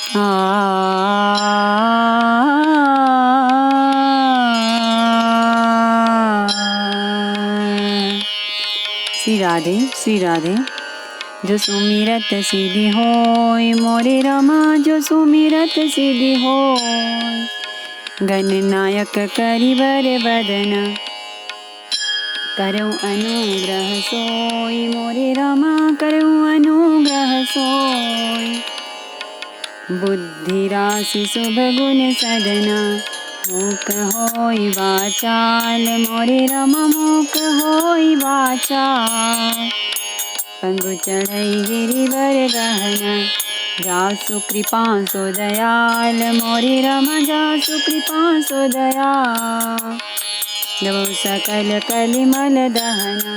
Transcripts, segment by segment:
आ श्री राधे श्री राधे। जो सुमिरत सिद्धि होय मोरे रमा, जो सुमिरत सिद्धि होय। गणनायक करिवर बदन, करऊँ अनुग्रह सोय मोरे रमा, करऊँ अनुग्रह सोय। बुद्धि राशि शुभ गुण सदना, मूक होय वाचाल मोरे रमा, मूक होय वाचाल। पंगु चढ़ई गिरिवर गहना, जासु कृपा सो दयाल मोरे रमा, जासु कृपा सो दयाल। जब सकल कलिमल दहना,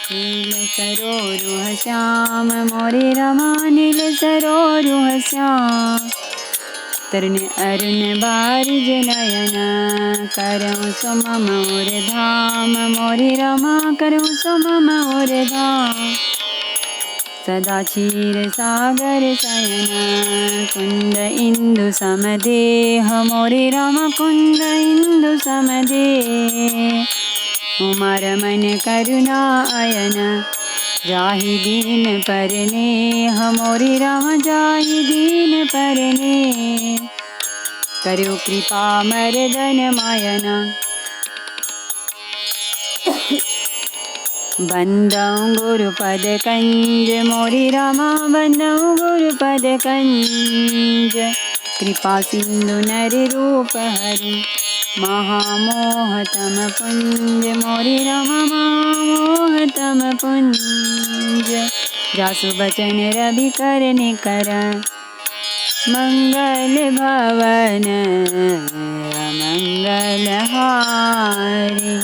नील सरोरुह श्याम मोरे रमा, नील सरोरुह श्याम। तरुण अरुण बारिज नयन, करऊँ सो मम और धाम मोरे रमा, करऊँ सो मम और धाम। सदा क्षीर सागर शयन, कुंद इंदु समदेह मोरे रमा, कुंद इंदु समदेह। उमा रमन करुणा अयन, जाहि दीन परनेह मोरे रमा, जाहि दीन परनेह। करु कृपा मर्दन मायन, बंदऊँ गुरुपद कंज मोरे रमा, बंदऊँ गुरुपद कंज। कृपा सिंधु नर रूप हरि, महामोह तम पुंज मोरे रमा, महामोह तम पुंज। जासु बचन रवि कर निकर, मंगल भवन अमंगल हारी।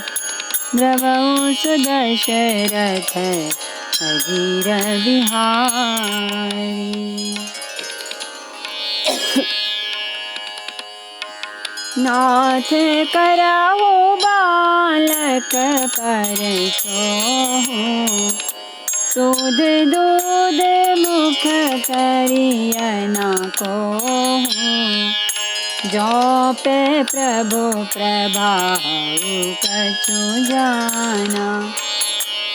द्रवहु सुदशरथ अजीर बिहारी। नाथ करहु बालक पर सोहु, सूद दूध मुख करियना कोहु। जौ पे प्रभु प्रभाऊ कछु जाना,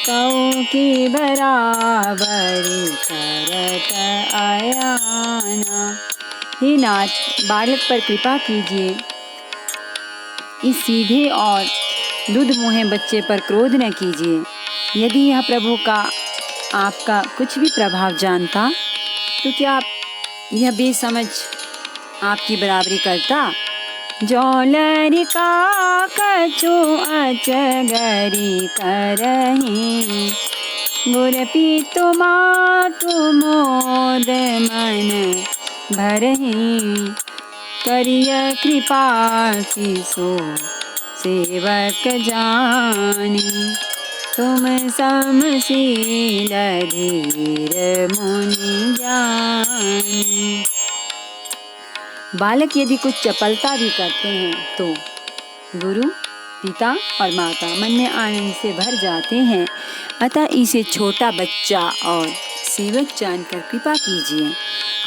कऊ की बराबरी करत अयाना। हे नाथ, बालक पर कृपा कीजिए, इस सीधे और दूध मुहे बच्चे पर क्रोध न कीजिए। यदि यह प्रभु का आपका कुछ भी प्रभाव जानता, तो क्या आप यह बेसमझ आपकी बराबरी करता। जो लरिका कछु अचगरी करही, गुर पीतु मातु मोद मन भरही। करिय कृपा सिसो सेवक जानी, तुम समशील धीर मुनि जानी। बालक यदि कुछ चपलता भी करते हैं तो गुरु, पिता और माता मन में आनंद से भर जाते हैं। अतः इसे छोटा बच्चा और सेवक जानकर कृपा कीजिए।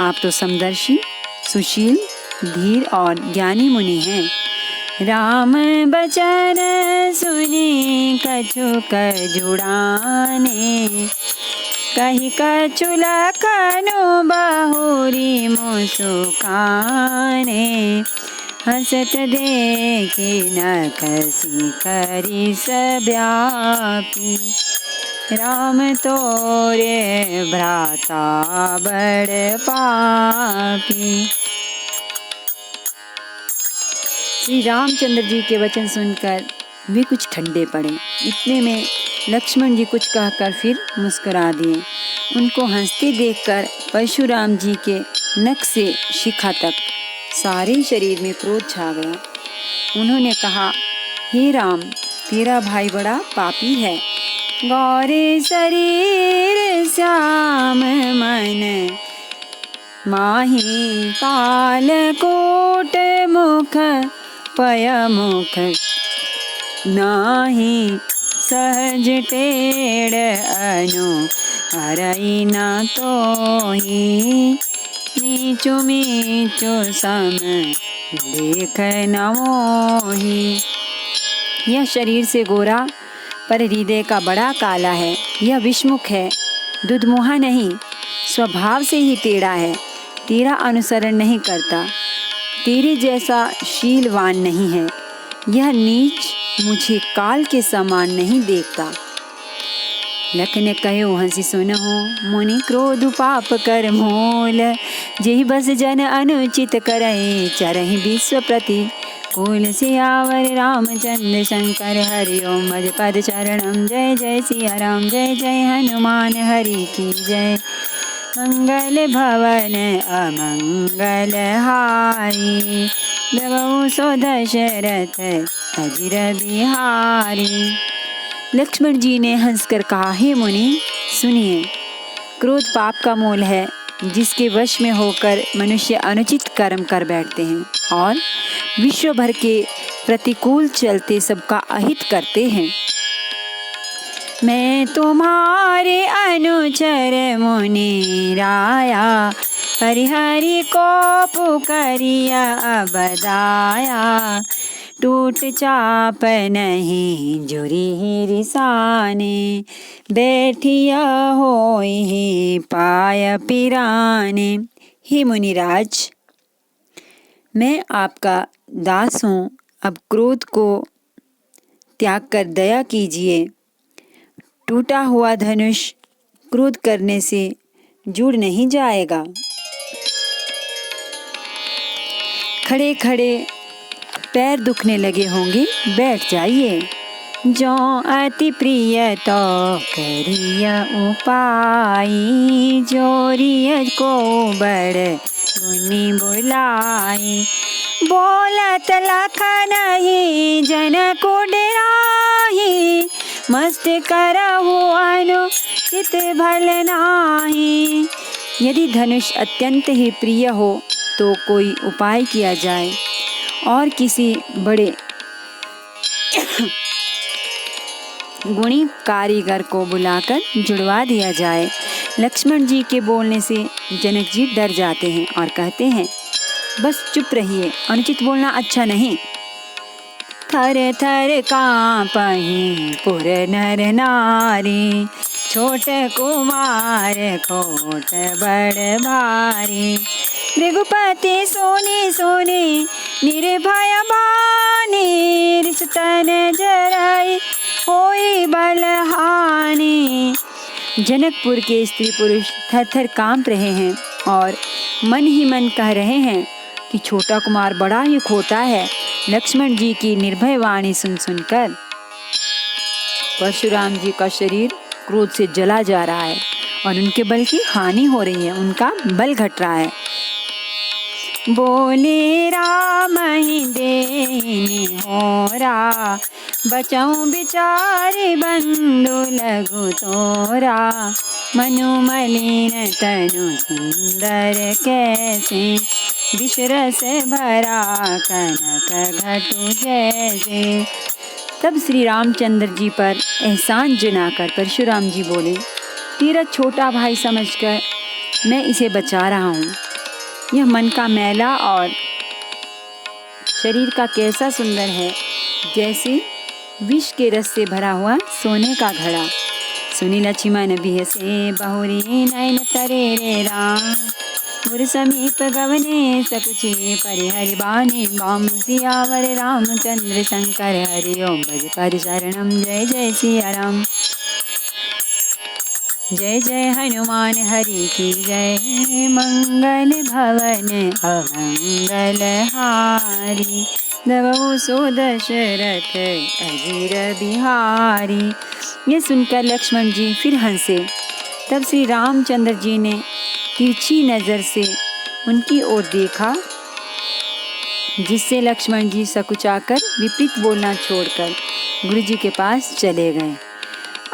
आप तो समदर्शी, सुशील, धीर और ज्ञानी मुनि हैं। राम बचन सुनी कछुक जुड़ाने, कही कछु लखनु बहुरी मुसुकाने। हसत देखे नखसी करी सव्यापी, राम तोरे भ्राता बड़ पापी। श्री रामचंद्र जी के वचन सुनकर वे कुछ ठंडे पड़े। इतने में लक्ष्मण जी कुछ कहकर फिर मुस्कुरा दिए। उनको हंसते देखकर परशुराम जी के नख से शिखा तक सारे शरीर में क्रोध छा गया। उन्होंने कहा, हे राम, तेरा भाई बड़ा पापी है। गौरे शरीर श्याम मन, माही काल कोट मुख पय मुख। नाही सहज टेढ़ अनु हरई न तोही, नीचु मीचु सम देख न मोही। यह शरीर से गोरा पर हृदय का बड़ा काला है। यह विषमुख है, दुधमुहा नहीं, स्वभाव से ही टेढ़ा है। तेरा अनुसरण नहीं करता, तेरे जैसा शीलवान नहीं है। यह नीच मुझे काल के समान नहीं देखता। लख ने कहो हंसी सुनहो, मुनि क्रोध पाप कर मोल। जेहि बस जन अनुचित करहि, चरहि विश्व प्रति कुल। सियावर रामचंद्र शंकर हरि ओम भज पद चरणम। जय जय सिया राम, जय जय हनुमान हरि की जय। मंगल भवन अमंगल हारी, द्रवहु सो दशरथ अजिर बिहारी। लक्ष्मण जी ने हंसकर कहा, हे मुनि सुनिए, क्रोध पाप का मूल है, जिसके वश में होकर मनुष्य अनुचित कर्म कर बैठते हैं और विश्व भर के प्रतिकूल चलते सबका अहित करते हैं। मैं तुम्हारे अनुचर मुनि राया, परिहरि को पुकरिया बदाया। टूट चाप नहीं जुरी रिसाने, बैठिया होई पाय पिराने। हे मुनिराज, मैं आपका दास हूँ, अब क्रोध को त्याग कर दया कीजिए। टूटा हुआ धनुष क्रोध करने से जुड़ नहीं जाएगा। खड़े खड़े पैर दुखने लगे होंगे, बैठ जाइए। जो अति प्रिय तो करिय उपाय, जोरिय को बड़ गुनी बुलाई। बोलत लखन ही जन को डराही, मस्त करहु अनुचित भल नाही। यदि धनुष अत्यंत ही प्रिय हो तो कोई उपाय किया जाए और किसी बड़े गुणी कारीगर को बुलाकर जुड़वा दिया जाए। लक्ष्मण जी के बोलने से जनक जी डर जाते हैं और कहते हैं, बस चुप रहिए, अनुचित बोलना अच्छा नहीं। थर थर कांपहि पुर नर नारी, छोट कुमार खोट बड़ भारी। भृगुपति सोनी सोनी निर्भय बानी, रिसतन जराई होई बलहानी। जनकपुर के स्त्री पुरुष थर थर कांप रहे हैं और मन ही मन कह रहे हैं कि छोटा कुमार बड़ा ही खोटा है। लक्ष्मण जी की निर्भय वाणी सुन सुनकर परशुराम जी का शरीर क्रोध से जला जा रहा है और उनके बल की हानि हो रही है, उनका बल घट रहा है। बोले राम ही देनी होरा, बचाऊं बिचारे बंधु लघु तोरा। मनु मलिन तनु सुंदर कैसे, विषरस भरा कनक घटु जैसे। तब श्री रामचंद्र जी पर एहसान जनाकर परशुराम जी बोले, तेरा छोटा भाई समझकर मैं इसे बचा रहा हूँ। यह मन का मैला और शरीर का कैसा सुंदर है, जैसे विष के रस से भरा हुआ सोने का घड़ा। सुनी लक्ष्मण बिहसे बहुरी नयन तरे रे राम, गुर समीप गवने सकुचे परिहरि बानी। बाम सियावर रामचंद्र शंकर हरि ओम भज पद शरणम। जय जय सिया राम, जय जय हनुमान हरि की जय। मंगल भवन अमंगल हारी, द्रवहु सो दशरथ अजिर बिहारी। ये सुनकर लक्ष्मण जी फिर हंसे। तब श्री रामचंद्र जी ने तिरछी नजर से उनकी ओर देखा, जिससे लक्ष्मण जी सकुचाकर विपरीत बोलना छोड़कर गुरु जी के पास चले गए।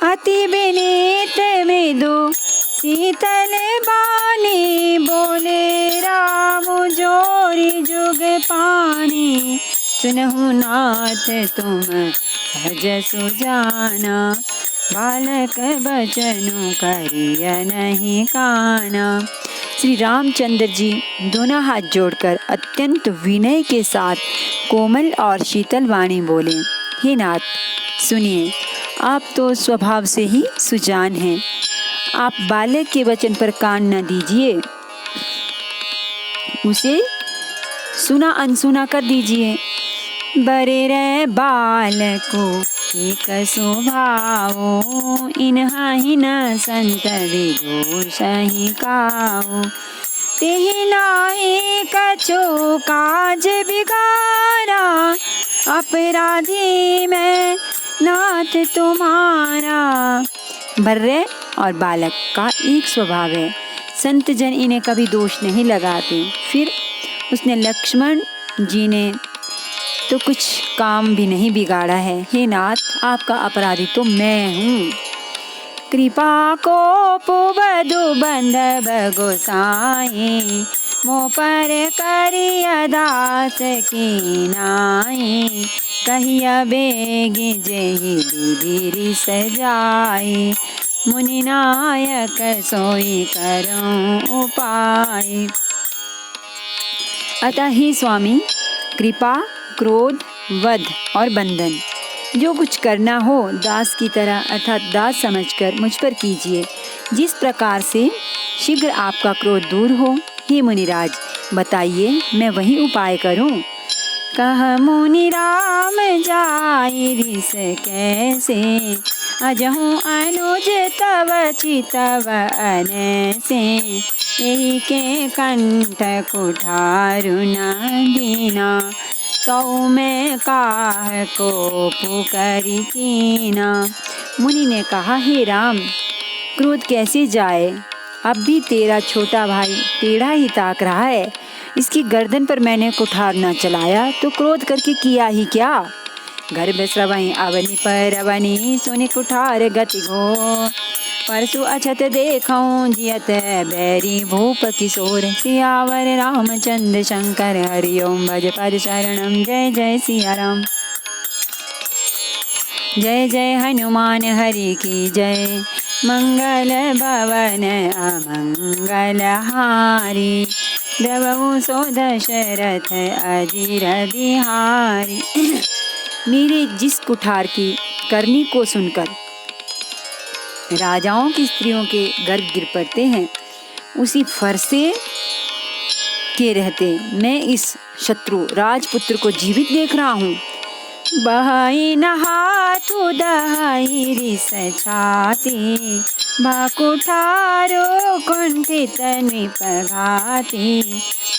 अति विनीत मृदु शीतल बानी, बोले राम जोरी जुग पानी। सुनहु नाथ तुम सहज सुजाना, बालक बचनु करिय नहीं काना। श्री रामचंद्र जी दोनों हाथ जोड़कर अत्यंत विनय के साथ कोमल और शीतल वाणी बोले, हे नाथ सुनिए, आप तो स्वभाव से ही सुजान हैं। आप बालक के वचन पर कान न दीजिए, उसे सुना अनसुना कर दीजिए। बरे रे बालको एक स्वभाव, इन्हा ही न संत विदोष ही काऊ। तेहि नाहि कछु काज बिगाड़ा, अपराधी मैं नाथ तुम्हारा। बर्रे और बालक का एक स्वभाव है, संत जन इन्हें कभी दोष नहीं लगाते। फिर उसने लक्ष्मण जी ने तो कुछ काम भी नहीं बिगाड़ा है। हे नाथ, आपका अपराधी तो मैं हूँ। कृपा को पुबधु बंधव गोसाई, मोह पर करिय दास की नाई। कहिया बेगी जेहि विधि सजाई, मुनि नायक सोई करूं उपाय। अतः ही स्वामी, कृपा, क्रोध, वध और बंधन जो कुछ करना हो दास की तरह अर्थात दास समझकर मुझ पर कीजिए, जिस प्रकार से शीघ्र आपका क्रोध दूर हो। हे मुनिराज, बताइए मैं वही उपाय करूं। कह मुनि राम जाई रिस कैसे, अजहूँ अनुज तव चितव अनैसे। एहि के कंठ कुठारु न दीना, तो मैं काह को पुकरी कीना। मुनि ने कहा, हे राम, क्रोध कैसे जाए। अब भी तेरा छोटा भाई टेढ़ा ही ताक रहा है। इसकी गर्दन पर मैंने कुठार न चलाया तो क्रोध करके किया ही क्या। गर्भ स्रवई अवनि पर अवनि, सुनि कुठार गति गो। परसु अछत देखऊं जियत बैरी भूप किशोर। सियावर रामचंद्र शंकर हरिओम, भज पद शरणम। जय जय सिया राम, जय जय हनुमान हरि की जय। मंगल भवन अमंगल हारी, द्रवहु सो दशरथ अजीर बिहारी। मेरे जिस कुठार की करनी को सुनकर राजाओं की स्त्रियों के गर्भ गिर पड़ते हैं, उसी फरसे के रहते मैं इस शत्रु राजपुत्र को जीवित देख रहा हूँ। बहाई नहातु दहाई रिस छाती, भाकुठारो कुंठित निपघाती।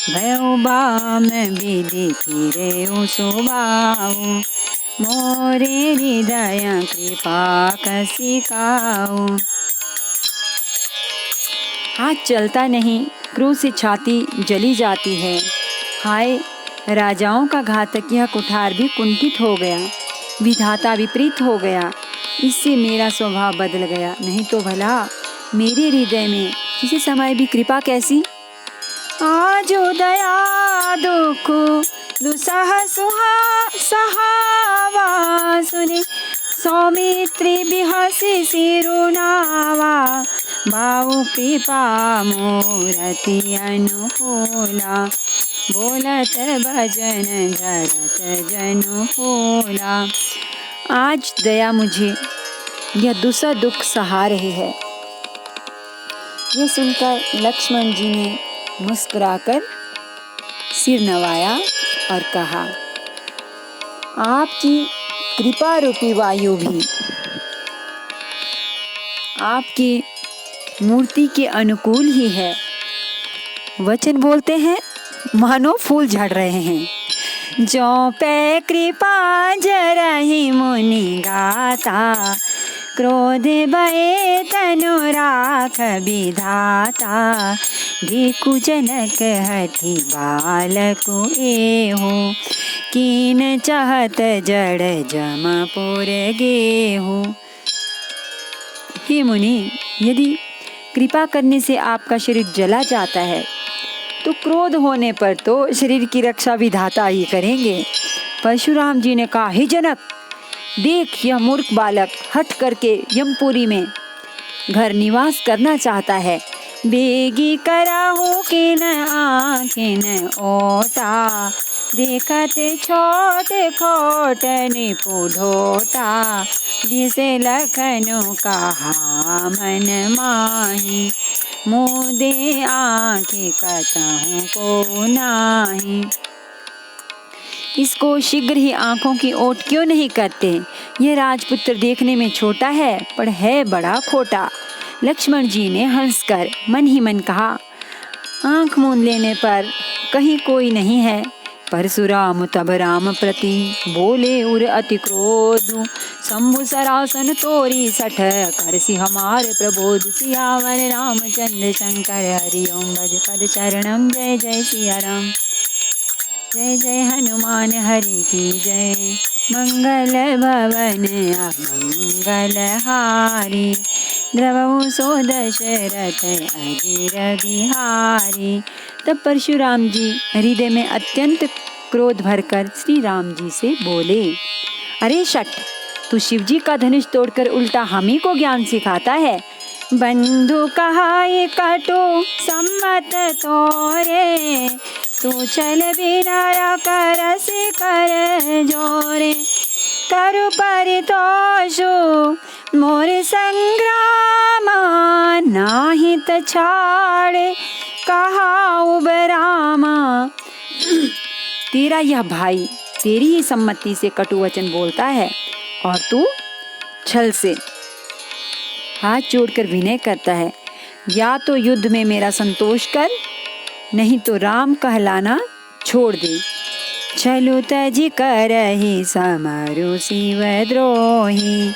भयउ बाम विधि फिरे सुबाऊ, मोरे हृदय कृपा कसिकाऊ। हाथ चलता नहीं, क्रोध से छाती जली जाती है। हाय, राजाओं का घातक यह कुठार भी कुंठित हो गया, विधाता विपरीत हो गया। इससे मेरा स्वभाव बदल गया, नहीं तो भला मेरे हृदय में किसी समय भी कृपा कैसी। आजो दया दुख दुसह सहावा, सुने सौमित्री बिहसी सिरुनावा। भाऊ कृपा मूरति अनुकूला, बोलत भजन जरत जनु फूला। आज दया मुझे यह दूसरा दुख सहा रही है। यह सुनकर लक्ष्मण जी ने मुस्कुराकर सिर नवाया और कहा, आपकी कृपा रूपी वायु भी आपकी मूर्ति के अनुकूल ही है। वचन बोलते हैं मानो फूल झड़ रहे हैं। जो पे कृपा जरहि मुनि गाता, क्रोध भय तनु राख विधाता। देखु जनक हठि बालकु एहु, कीन चाहत जड़ जमपुर गेहु। हे मुनि, यदि कृपा करने से आपका शरीर जला जाता है तो क्रोध होने पर तो शरीर की रक्षा विधाता ही करेंगे। परशुराम जी ने कहा, हे जनक, देख यह मूर्ख बालक हट करके यमपुरी में घर निवास करना चाहता है। बेगी करहु किन आँखिन ओटा, देखत छोट खोट निपुढोटा, दिसे लखनु कहा मन माही, मुदे आँखें कतहु को नाही। इसको शीघ्र ही आंखों की ओट क्यों नहीं करते? यह राजपुत्र देखने में छोटा है पर है बड़ा खोटा। लक्ष्मण जी ने हंसकर मन ही मन कहा, आंख मूंद लेने पर कहीं कोई नहीं है। परशुराम तब राम प्रति बोले उर अति क्रोध, शंभु सरासन तोरी सठ, करसी हमारे प्रबोध। सियावर रामचंद्र शंकर हरि ओम, भज पद चरणम। जय जय सिया राम, जय जय हनुमान हरि की जय। मंगल भवन अमंगल हारी, द्रवहु सो दशरथ अजीर बिहारी। तब परशुराम जी हृदय में अत्यंत क्रोध भरकर श्री राम जी से बोले, अरे शठ, तू शिव जी का धनुष तोड़कर उल्टा हम ही को ज्ञान सिखाता है। बंधु कहाई कटु सम्मत तोरे, तू चल बिना कर से कर जोरे। करु परितोषु मोर संग्राम, नाही त छाड़े कहा उबरामा। तेरा यह भाई तेरी ही सम्मति से कटु वचन बोलता है और तू छल से हाथ जोड़कर विनय करता है। या तो युद्ध में मेरा संतोष कर, नहीं तो राम कहलाना छोड़ दे। छलु तजी करहि समरु शिव द्रोही,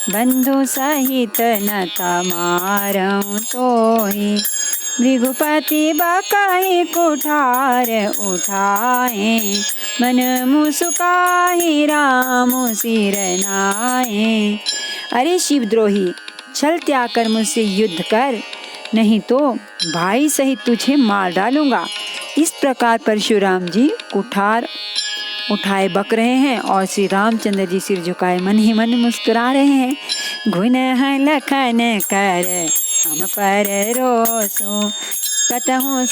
बंधु सहित न तमारहु तोहि। भृगुपति बकहि कुठार उठाए, मन मुसुकाहि राम सिर नाए। अरे शिवद्रोही, छल त्याग कर मुझसे युद्ध कर, नहीं तो भाई सहित तुझे मार डालूंगा। इस प्रकार परशुराम जी कुठार उठाए बक रहे हैं और श्री रामचंद्र जी सिर झुकाए मन ही मन मुस्कुरा रहे हैं। गुनह लखन कर हम पर रोसो, कतहु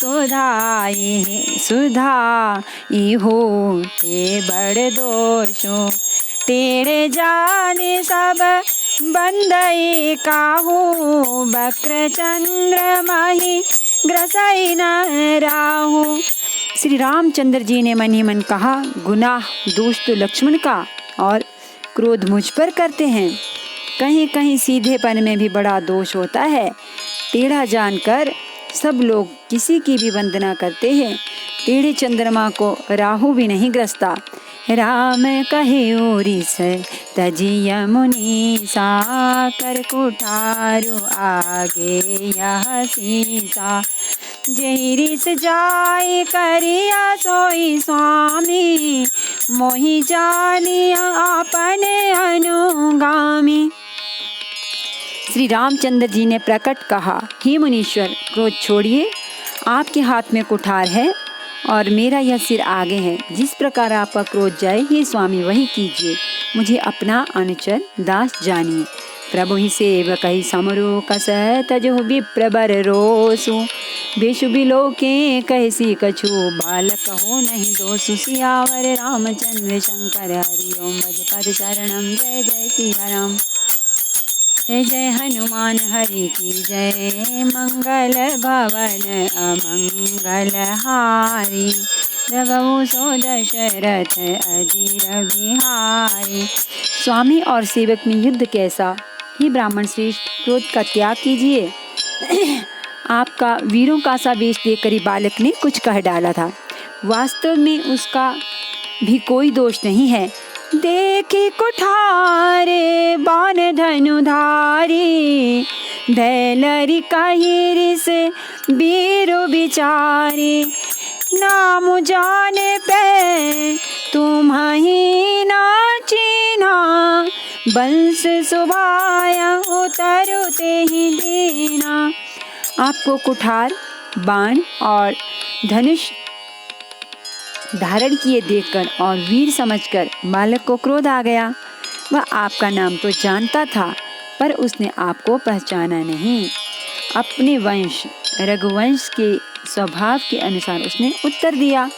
सुधाई हो ते बड़ दोषो। तेरे जाने सब बंदई काहू, बक्र चंद्र माही ग्रसई न राहू। श्री रामचंद्र जी ने मन ही मन कहा, गुनाह दोष तो लक्ष्मण का और क्रोध मुझ पर करते हैं। कहीं कहीं सीधेपन में भी बड़ा दोष होता है। टेढ़ा जानकर सब लोग किसी की भी वंदना करते हैं। टेढ़े चंद्रमा को राहु भी नहीं ग्रसता। राम कहे ओरिस तजिय मुनीसा, कर कुठारु आगे यह सीसा। जहि रिस जाय करिया सोई स्वामी, मोहि जानिया अपने अनुगामी। श्री रामचंद्र जी ने प्रकट कहा, हे मुनीश्वर, क्रोध छोड़िए। आपके हाथ में कुठार है और मेरा यह सिर आगे है। जिस प्रकार आपका क्रोध जाए, हे स्वामी वही कीजिए। मुझे अपना अनुचर दास जानिए। प्रभु ही सेवक ही समरो कस, तजो विप्र बर रोसु। बेशु बिलोके कैसी कछु, बालक हो नहीं दोषु। सियावर रामचंद्र शंकर हरि ओम, भज पद शरणम। जय जय सिया राम, जय जय हनुमान हरि की जय। मंगल भवन अमंगल हारी, द्रवहु सो दशरथ अजीर बिहारी। स्वामी और सेवक में युद्ध कैसा? ही ब्राह्मण श्रेष्ठ, क्रोध का त्याग कीजिए। आपका वीरों का सा वेश देखकर ही बालक ने कुछ कह डाला था। वास्तव में उसका भी कोई दोष नहीं है। देखी कुठारे बाण धनुधारी, भैलरी कही से बीरो बिचारी। नाम जाने पे तुम्हीं ना चीना, बंस सुभाया उतरो ते ही दीना। आपको कुठार, बाण और धनुष धारण किए देखकर और वीर समझकर बालक को क्रोध आ गया। वह आपका नाम तो जानता था, पर उसने आपको पहचाना नहीं। अपने वंश रघुवंश के स्वभाव के अनुसार उसने उत्तर दिया,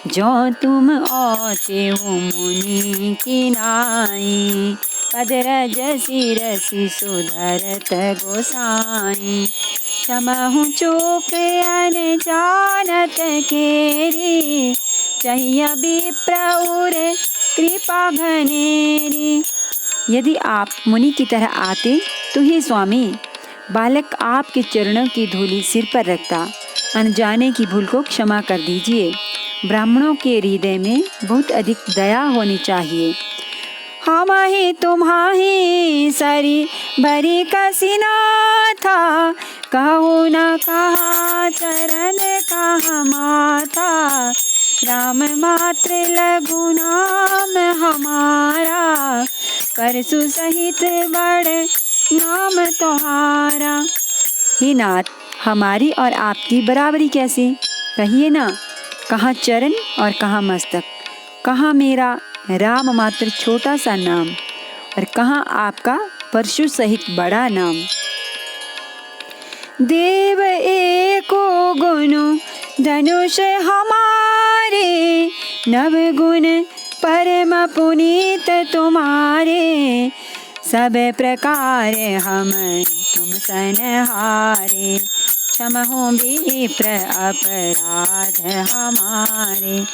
जो तुम आते हो मुनि की नाई, पद रज शिरसि सुधरत गोसाई, क्षमहु चूक अनजानत केरी, चाहिए विप्रउर कृपा घनेरी। यदि आप मुनि की तरह आते तो हे स्वामी, बालक आपके चरणों की धूलि सिर पर रखता। अनजाने की भूल को क्षमा कर दीजिए। ब्राह्मणों के हृदय में बहुत अधिक दया होनी चाहिए। हम ही तुम्हारी सरी भरी कसिना था, कहूँ न कहा चरण कहा माथा, राम मात्र लघु नाम हमारा, परसु सहित बड़ नाम तुम्हारा। हे नाथ, हमारी और आपकी बराबरी कैसे? कहिए ना, कहाँ चरण और कहाँ मस्तक, कहाँ मेरा राम मात्र छोटा सा नाम और कहाँ आपका परशु सहित बड़ा नाम। देव एको गुनु धनुष हमारे, नव गुण परम पुनीत तुम्हारे, सब प्रकार हम तुम सनहारे, क्षमहु विप्र अपराध हमारे।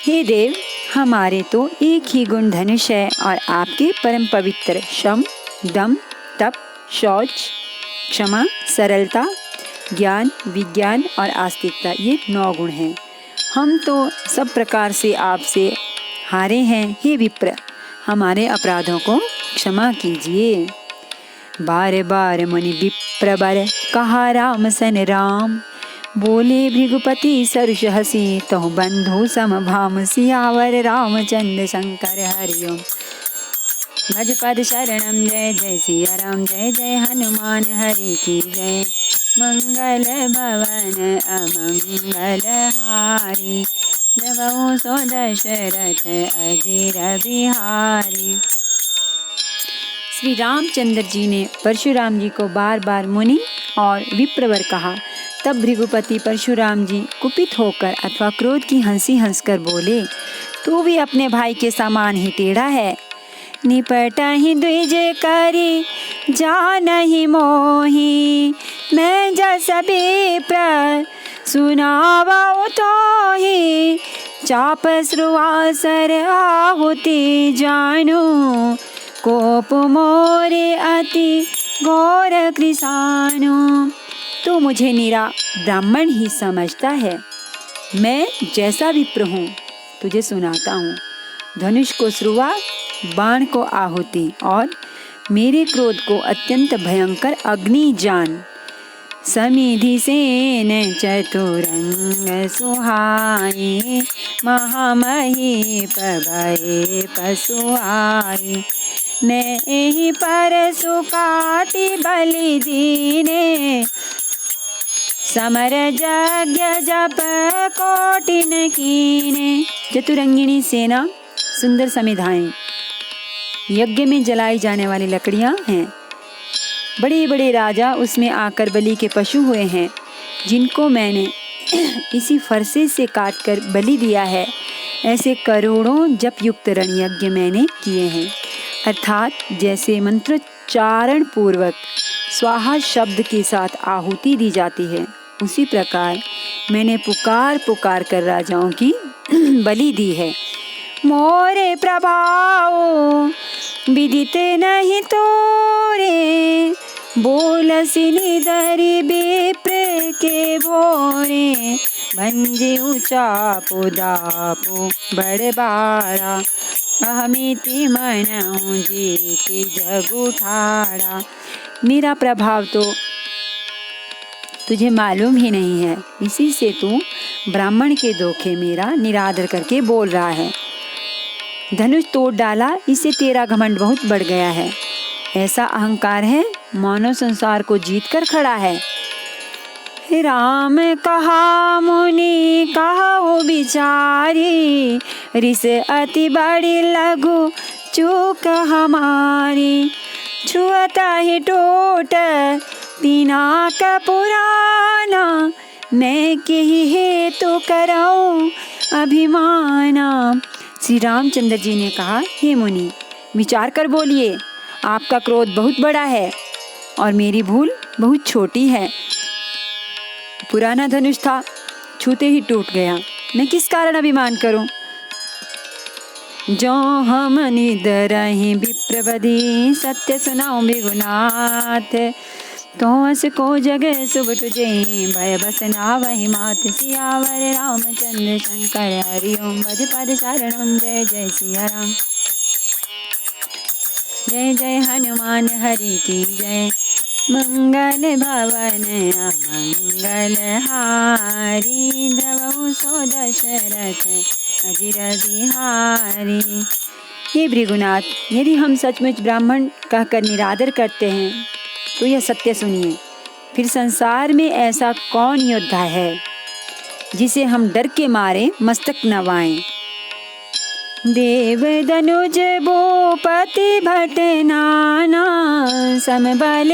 हे देव, हमारे तो एक ही गुण धनुष है और आपके परम पवित्र शम, दम, तप, शौच, क्षमा, सरलता, ज्ञान, विज्ञान और आस्तिकता, ये 9 गुण हैं। हम तो सब प्रकार से आपसे हारे हैं। हे विप्र, हमारे अपराधों को क्षमा कीजिए। बार बार मुनि विप्र बर कहा राम सन राम, बोले भृगुपति सरुष हसी, तहु बंधु सम भाम, सियावर रामचंद्र शंकर हरिओम। भज पद शरणम, जय जय सिया राम, जय जय हनुमान हरि की जय। मंगल भवन अमंगल हारी, जबहु सो दशरथ अजीर बिहारी। श्री रामचंद्र जी ने परशुराम जी को बार बार मुनि और विप्रवर कहा। तब भृगुपति परशुराम जी कुपित होकर अथवा क्रोध की हंसी हंसकर बोले, तू भी अपने भाई के समान ही टेढ़ा है। निपटहि द्विज करी जानहि मोहि, मैं जस विप्र सुनावउ तोहि, चाप श्रुवासर आहुति जानू, कोप मोरे अति घोर कृशानु। तू मुझे निरा ब्राह्मण ही समझता है। मैं जैसा विप्र हूँ तुझे सुनाता हूँ। धनुष को श्रुवा, बाण को आहुति और मेरे क्रोध को अत्यंत भयंकर अग्नि जान। समिधि सेन चतुरंग सुहाई, महामहीप भये पशुआई, मैं ही परशु काटि बलि दीने, समर यज्ञ जप कोटिन कीने। चतुरंगिणी सेना, सुंदर समिधाएं, यज्ञ में जलाई जाने वाली लकड़ियां हैं। बड़े बड़े राजा उसमें आकर बलि के पशु हुए हैं, जिनको मैंने इसी फरसे से काटकर बलि दिया है। ऐसे करोड़ों जप युक्त रण यज्ञ मैंने किए हैं। अर्थात जैसे मंत्रोच्चारण पूर्वक स्वाहा शब्द के साथ आहुति दी जाती है, उसी प्रकार मैंने पुकार पुकार कर राजाओं की बलि दी है। मोरे प्रभाव विदित नहीं तोरे, बोलसि निधरि विप्र के भोरे, भंजु चापु दापु बड़ बाड़ा, अहमिति मनहु जीति जग उठाड़ा। मेरा प्रभाव तो तुझे मालूम ही नहीं है, इसी से तू ब्राह्मण के धोखे मेरा निरादर करके बोल रहा है। धनुष तोड़ डाला, इससे तेरा घमंड बहुत बढ़ गया है। ऐसा अहंकार है मानव संसार को जीत कर खड़ा है। राम कहा मुनि कहा बिचारी, रिस अति बड़ी लघु चूक हमारी, छुअता ही टूट पिनाक पुराना, मैं के ही हेतु कराऊं अभिमाना। श्री रामचंद्र जी ने कहा, हे मुनि, विचार कर बोलिए, आपका क्रोध बहुत बड़ा है और मेरी भूल बहुत छोटी है। पुराना धनुष था, छूते ही टूट गया, मैं किस कारण अभिमान करूं? जो हम निदरहि विप्रवधि, सत्य सुनाऊं भृगुनाथ। तो अस को जग शुभ तुझे, भय बस नावहि मात। सियावर रामचंद्र शंकर हरि ओम, भज पद शरणम। जय जय सिया राम, जय जय हनुमान हरि की जय। मंगल भवन अमंगल हारी, द्रवहु सो दशरथ अजिर बिहारी। हे भृगुनाथ, यदि हम सचमुच ब्राह्मण कहकर निरादर करते हैं तो यह सत्य सुनिए। फिर संसार में ऐसा कौन योद्धा है जिसे हम डर के मारे मस्तक नवाएं? देव धनुज भूपति भट नाना, समबल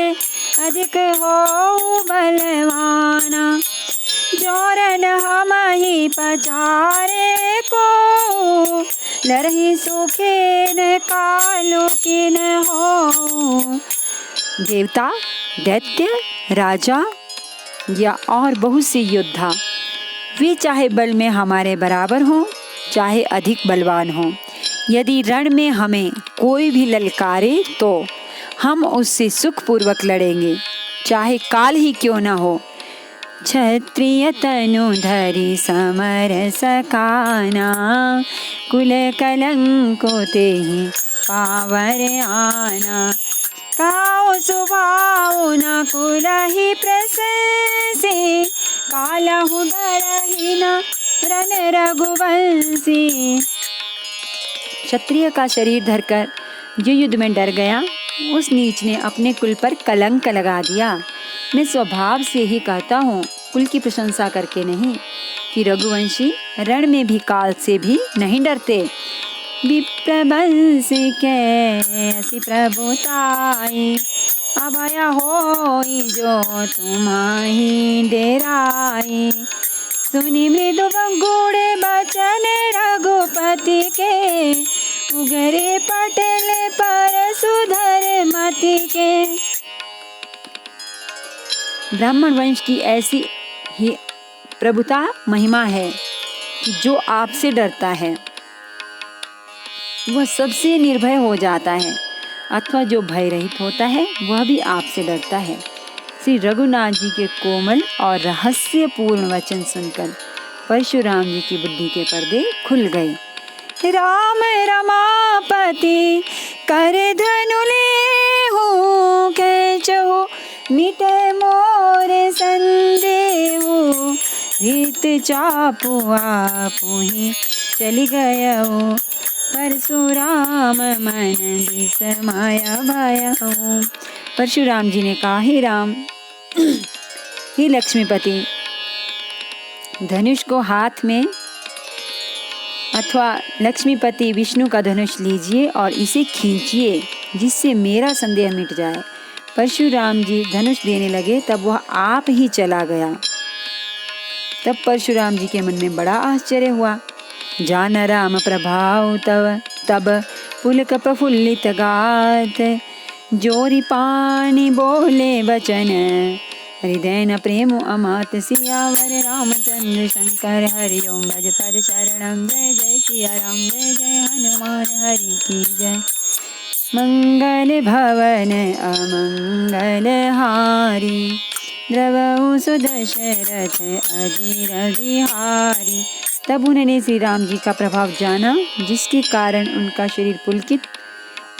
अधिक हो बलवाना। जोरन हमहि पचारे को, लरहि सुखेन कालु किन हो। देवता, दैत्य, राजा या और बहुत से योद्धा, वे चाहे बल में हमारे बराबर हों चाहे अधिक बलवान हों, यदि रण में हमें कोई भी ललकारे तो हम उससे सुखपूर्वक लड़ेंगे, चाहे काल ही क्यों न हो। क्षत्रिय तनु धरि समर सकाना, कुल कलंको तेहि पावर आना। काऊ सुभाऊ न कुलहि प्रशंसी, कालहु डरहि न रन रघुवंशी। क्षत्रिय का शरीर धरकर जो युद्ध में डर गया, उस नीच ने अपने कुल पर कलंक लगा दिया। मैं स्वभाव से ही कहता हूँ, कुल की प्रशंसा करके नहीं, कि रघुवंशी रण में भी काल से भी नहीं डरते। विप्रवंश के असि प्रभुताई, अभय होई जो तुम्हारी डेराई। सुनि मृदु गुड़े बचन रघुपति के, उगरे पटल पर सुधर मति के। ब्राह्मण वंश की ऐसी ही प्रभुता महिमा है कि जो आपसे डरता है वह सबसे निर्भय हो जाता है, अथवा जो भय रहित होता है वह भी आपसे डरता है। श्री रघुनाथ जी के कोमल और रहस्यपूर्ण वचन सुनकर परशुराम जी की बुद्धि के पर्दे खुल गए। राम रमापति कर धनु लेहु, कैचहु मिटे मोर संदेहु। रीत चापु आपुहि चली गयहु, परशुराम मन विस्मय भयहु। परशुराम जी ने कहा, हे राम, हे लक्ष्मीपति, धनुष को हाथ में अथवा लक्ष्मीपति विष्णु का धनुष लीजिए और इसे खींचिए, जिससे मेरा संदेह मिट जाए। परशुराम जी धनुष देने लगे, तब वह आप ही चला गया। तब परशुराम जी के मन में बड़ा आश्चर्य हुआ। जान राम प्रभाव तब पुलक प्रफुल्लित गात, जोरी पानी बोले बचन हृदय न प्रेम अमात। सियावर रामचंद्र शंकर हरि ओम, भज पद शरणम। जय जय सिया राम, जय जय हनुमान हरि की जय। मंगल भवन अमंगल हारी, द्रवहु सो दशरथ अजिर बिहारी। तब उन्होंने श्री राम जी का प्रभाव जाना, जिसके कारण उनका शरीर पुलकित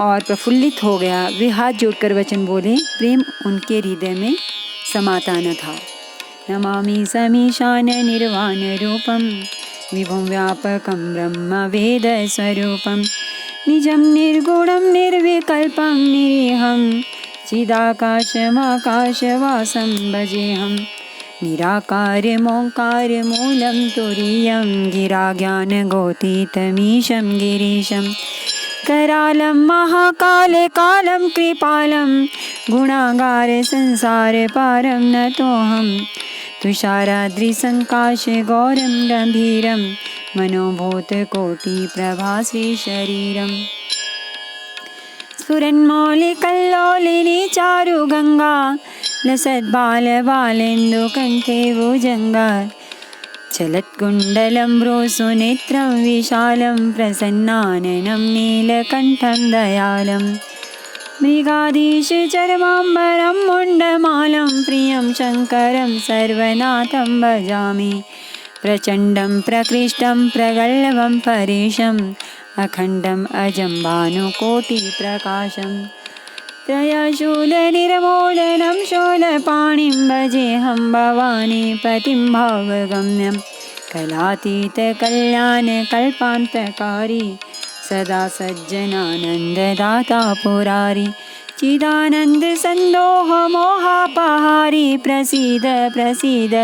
और प्रफुल्लित हो गया। वे हाथ जोड़कर वचन बोले, प्रेम उनके हृदय में समाता न था। नमामि समीशान निर्वाण रूपम, विभुं व्यापकं ब्रह्म वेद स्वरूपम। निजं निर्गुणं निर्विकल्पं निरीहं, चिदाकाशमाकाशवासं भजेऽहं। निराकारमोङ्कार मूलं तुरीयं, गिरा ज्ञानगोतीतमीशं गिरीशं। करालं महाकाल कालं कृपालं गुणागार संसार पारं नतोऽहं तुषाराद्रिसङ्काशे गौरं गम्भीरं मनोभूतकोटिप्रभाश्री शरीरम् स्फुरन्मौलिकल्लोलिनी चारुगङ्गा लसद्बालबालेन्दुकण्ठे भुजङ्गा चलत्कुण्डलं भ्रूसुनेत्रं विशालं प्रसन्नाननं नीलकण्ठं दयालं मृगाधीशचर्माम्बरं मुण्डमालं प्रियं शङ्करं सर्वनाथं भजामि प्रचण्डं प्रकृष्टं प्रगल्भं परेशम् अखण्डम् अजं भानुकोटिप्रकाशं त्रयशूलनिर्मूलनं शूलपाणिं भजेऽहं भवानी पतिं भावगम्यं कलातीतकल्याणकल्पान्तकारी सदा सज्जनानन्ददाता पुरारी चिदानन्दसन्दोहमोहापहारी प्रसीद प्रसीद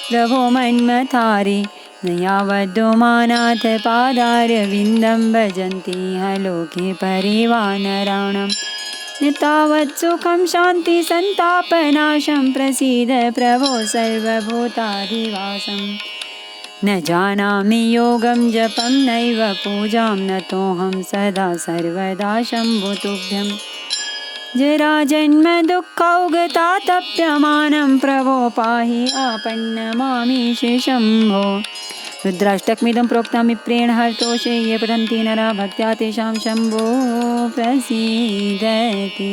प्रभो मन्मथारी न यावद्दुमानाथ पादारविन्दं भजन्ति लोके परिवानराणां न तावत् सुखं शान्ति सन्तापनाशं प्रसीद प्रभो सर्वभूताधिवासं न जानामि योगं जपं नैव पूजां नतोऽहं सदा सर्वदा शम्भुतुभ्यं जराजन्म दुःखौगतातप्यमानं प्रभो पाहि आपन्नमामीश शम्भो रुद्राष्टकमिदं प्रोक्तं विप्रेण हरतोषे ये पठन्ति नरा भक्त्या तेषां शम्भो प्रसीदति।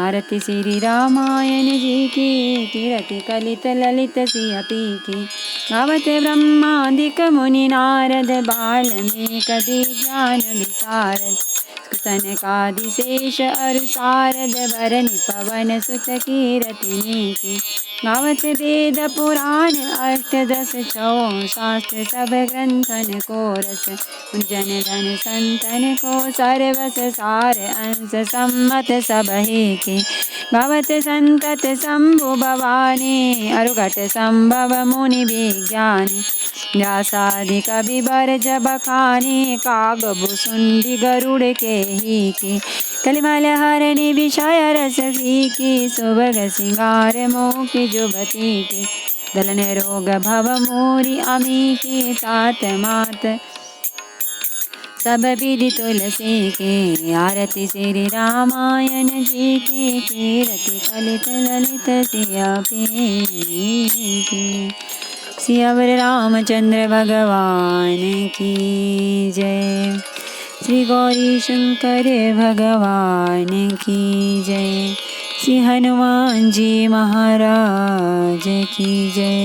आरती श्री रामायण जी की कीरति कलित ललित सियपी की गावत ब्रह्मादिक मुनि नारद बाल्मीक ज्ञान विशारद सनकादिशेष अरु शारद भरनि पवन सुत कीरतिनी की गावत वेद पुराण अष्टदश छौ शास्त्र सब ग्रंथन को रस जन धन संतन को सर्वस सार अंश सम्मत सब ही के गावत संतत शंभु भवानी अरुघट संभव मुनि विज्ञानी व्यासादि कवि बरज बखानी कागभुसुंडी गरुड़ के ही की कलिमल हरणी विषय रस की सुभग सिंगार मोखि जुबती की दलन रोग भव मोरी अमी की तात मात सब विधि तुलसी के आरती श्री रामायण जी की कीरति कलित ललित सियापी की सियावर रामचंद्र भगवान की जय। श्री गौरी शंकर भगवान की जय। श्री हनुमान जी महाराज की जय।